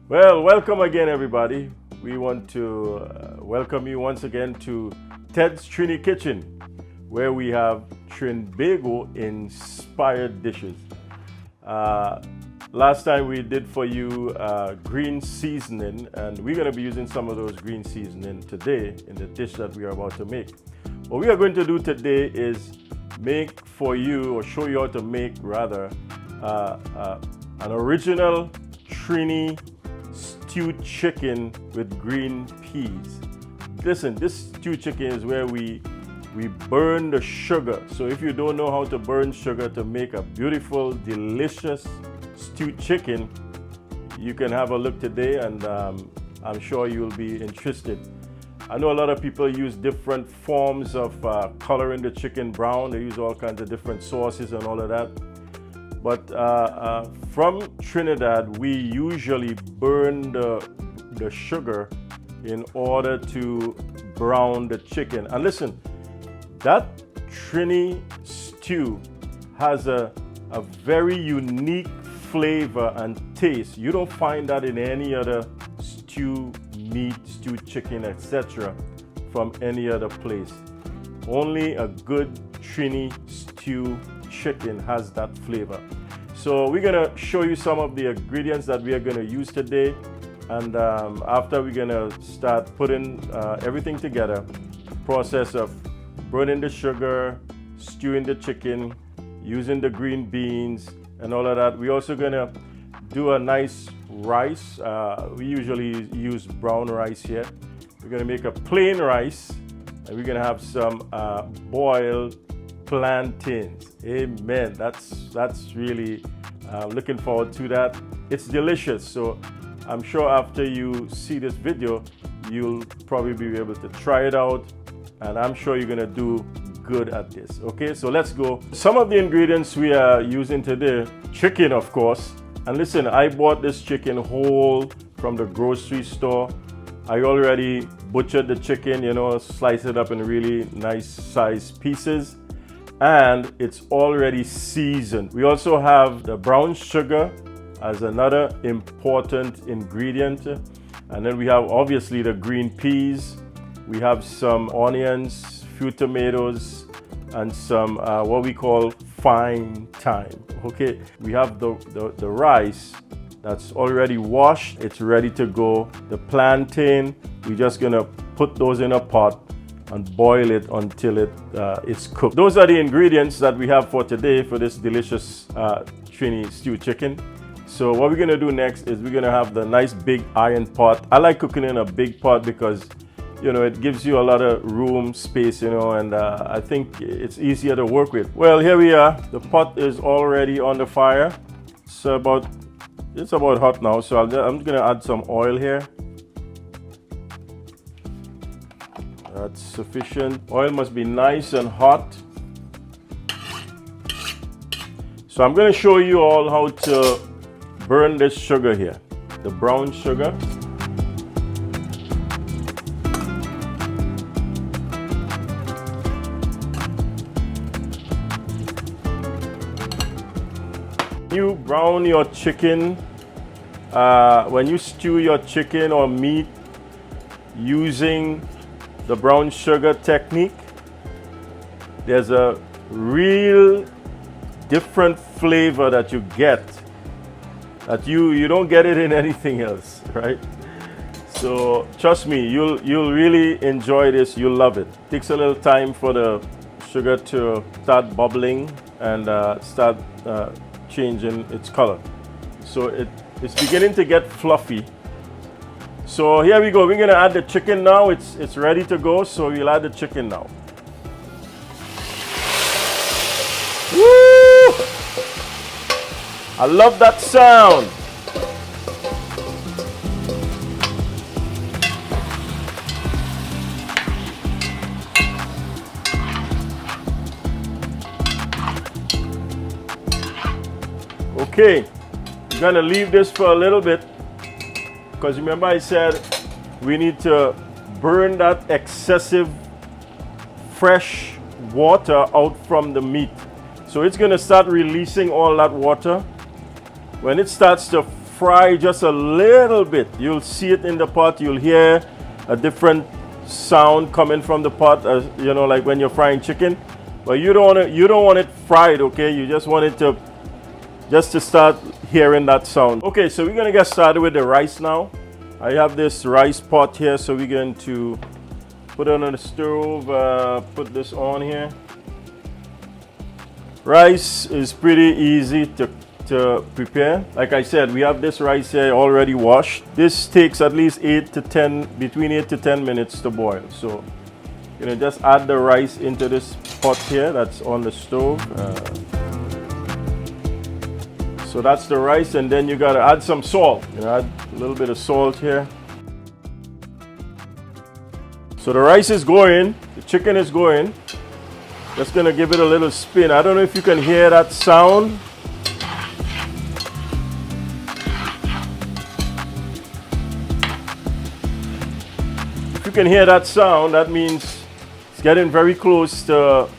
Well, welcome again, everybody. We want to welcome you once again to Ted's Trini Kitchen, where we have Trinbago inspired dishes. Last time we did for you green seasoning, and we're going to be using some of those green seasoning today in the dish that we are about to make. What we are going to do today is make for you, or show you how to make rather, an original Trini Stew Chicken with green peas. Listen, this stew chicken is where we burn the sugar. So if you don't know how to burn sugar to make a beautiful, delicious stewed chicken, you can have a look today, and I'm sure you'll be interested. I know a lot of people use different forms of coloring the chicken brown. They use all kinds of different sauces and all of that. But from Trinidad, we usually burn the sugar in order to brown the chicken. And listen, that Trini stew has a very unique flavor and taste. You don't find that in any other stew meat, stewed chicken, etc. from any other place. Only a good Trini stew chicken has that flavor. So we're gonna show you some of the ingredients that we are gonna use today, and after we're gonna start putting everything together. Process of burning the sugar, stewing the chicken, using the green beans and all of that. We're also gonna do a nice rice. We usually use brown rice here. We're gonna make a plain rice, and we're gonna have some boiled plantains. Amen. That's really looking forward to that. It's delicious. So I'm sure after you see this video, you'll probably be able to try it out, and I'm sure you're gonna do good at this. Okay, so let's go. Some of the ingredients we are using today: chicken, of course. And listen, I bought this chicken whole from the grocery store. I already butchered the chicken, slice it up in really nice sized pieces, and it's already seasoned. We also have the brown sugar as another important ingredient. And then we have obviously the green peas. We have some onions, few tomatoes, and some what we call fine thyme. Okay, we have the rice that's already washed. It's ready to go. The plantain, we're just gonna put those in a pot and boil it until it's cooked. Those are the ingredients that we have for today for this delicious Trini stew chicken. So what we're gonna do next is we're gonna have the nice big iron pot. I like cooking in a big pot because it gives you a lot of room, space, and I think it's easier to work with. Well, here we are. The pot is already on the fire. It's about hot now, so I'm gonna add some oil here. That's sufficient. Oil must be nice and hot. So I'm gonna show you all how to burn this sugar here, the brown sugar. You brown your chicken, when you stew your chicken or meat using the brown sugar technique, there's a real different flavor that you get that you don't get it in anything else, right? So trust me, you'll really enjoy this. You'll love it. Takes a little time for the sugar to start bubbling and start changing its color. So it's beginning to get fluffy. So here we go. We're gonna add the chicken now. It's ready to go. So we'll add the chicken now. Woo! I love that sound. Okay, we're gonna leave this for a little bit, because remember I said we need to burn that excessive fresh water out from the meat. So it's gonna start releasing all that water. When it starts to fry just a little bit. You'll see it in the pot. You'll hear a different sound coming from the pot, you know, like when you're frying chicken. But you don't want it fried, okay? You just want it to start hearing that sound. Okay, so we're gonna get started with the rice now. I have this rice pot here, so we're going to put it on the stove, put this on here. Rice is pretty easy to prepare. Like I said, we have this rice here already washed. This takes at least between 8 to 10 minutes to boil. So you know, just add the rice into this pot here that's on the stove. So that's the rice, and then you gotta add some salt. You know, add a little bit of salt here. So the rice is going, the chicken is going. Just gonna give it a little spin. I don't know if you can hear that sound. If you can hear that sound, that means it's getting very close to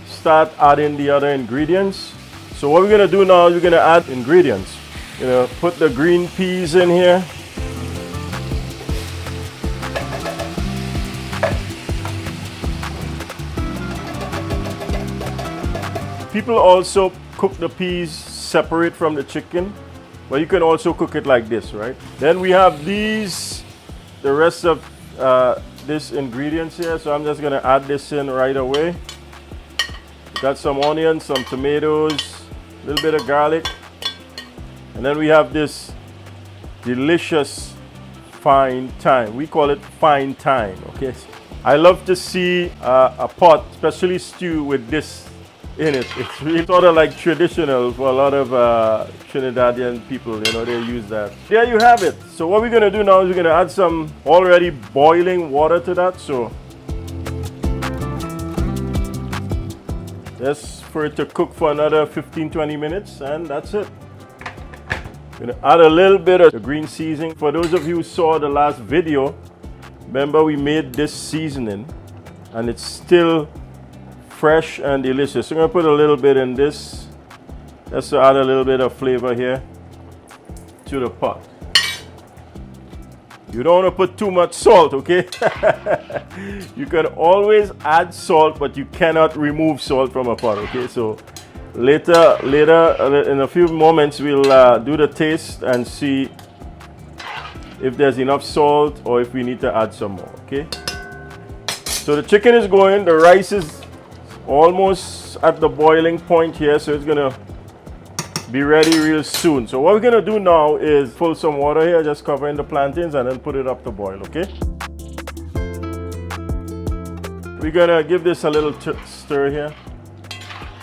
start adding the other ingredients. So what we're gonna do now is we're gonna add ingredients. You know, put the green peas in here. People also cook the peas separate from the chicken, but you can also cook it like this, right? Then we have the rest of this ingredients here. So I'm just gonna add this in right away. Got some onions, some tomatoes, a little bit of garlic, and then we have this delicious fine thyme. We call it fine thyme, okay? I love to see a pot, especially stew, with this in it. It's really sort of like traditional for a lot of Trinidadian people, you know, they use that. There you have it. So what we're gonna do now is we're gonna add some already boiling water to that. So just for it to cook for another 15-20 minutes, and that's it. I'm gonna add a little bit of the green seasoning. For those of you who saw the last video, remember we made this seasoning and it's still fresh and delicious. So I'm gonna put a little bit in this just to add a little bit of flavor here to the pot. You don't want to put too much salt, okay? You can always add salt, but you cannot remove salt from a pot, okay? So later in a few moments we'll do the taste and see if there's enough salt or if we need to add some more, okay? So the chicken is going, the rice is almost at the boiling point here, so it's gonna be ready real soon. So what we're gonna do now is pull some water here, just covering the plantains, and then put it up to boil, okay? We're gonna give this a little stir here.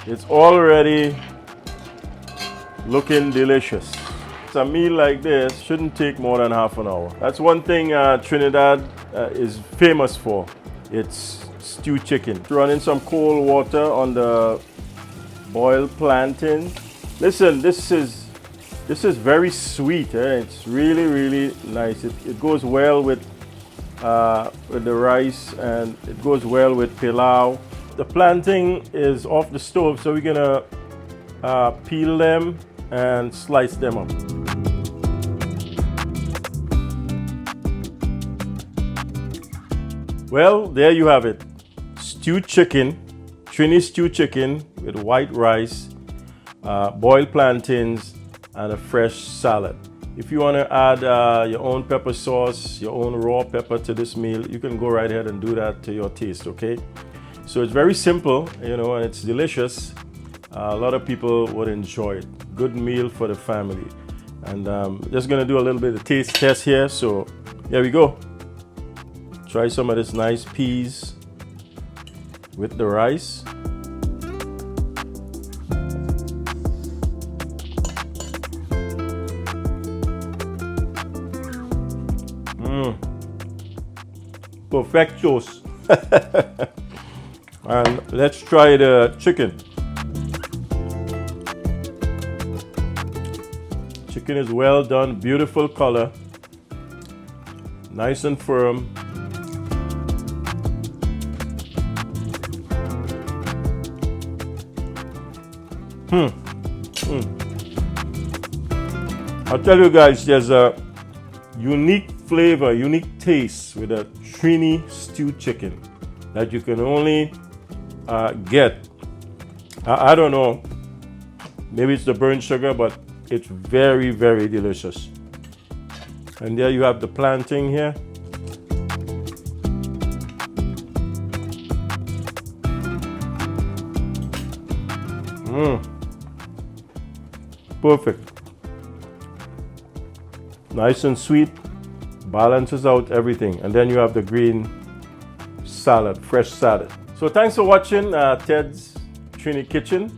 It's already looking delicious. A meal like this shouldn't take more than half an hour. That's one thing Trinidad is famous for. It's stewed chicken. Running some cold water on the boiled plantain. Listen, this is very sweet. It's really nice. It goes well with the rice, and it goes well with pilau. The plantain is off the stove, so we're gonna peel them and slice them up. Well, there you have it. Stewed chicken, Trini Stew Chicken with white rice, boiled plantains, and a fresh salad. If you want to add your own pepper sauce, your own raw pepper to this meal, you can go right ahead and do that to your taste, okay? So it's very simple, you know, and it's delicious. A lot of people would enjoy it. Good meal for the family. And just gonna do a little bit of taste test here. So here we go. Try some of this nice peas with the rice. Perfectos. And let's try the chicken. Chicken is well done, beautiful color, nice and firm. I'll tell you guys, there's a unique flavor, unique taste with a Trini Stew Chicken that you can only get. I don't know, maybe it's the burnt sugar, but it's very, very delicious. And there you have the plantain here. Perfect. Nice and sweet, balances out everything. And then you have the green salad, fresh salad. So thanks for watching Ted's Trini Kitchen,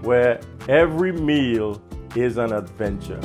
where every meal is an adventure.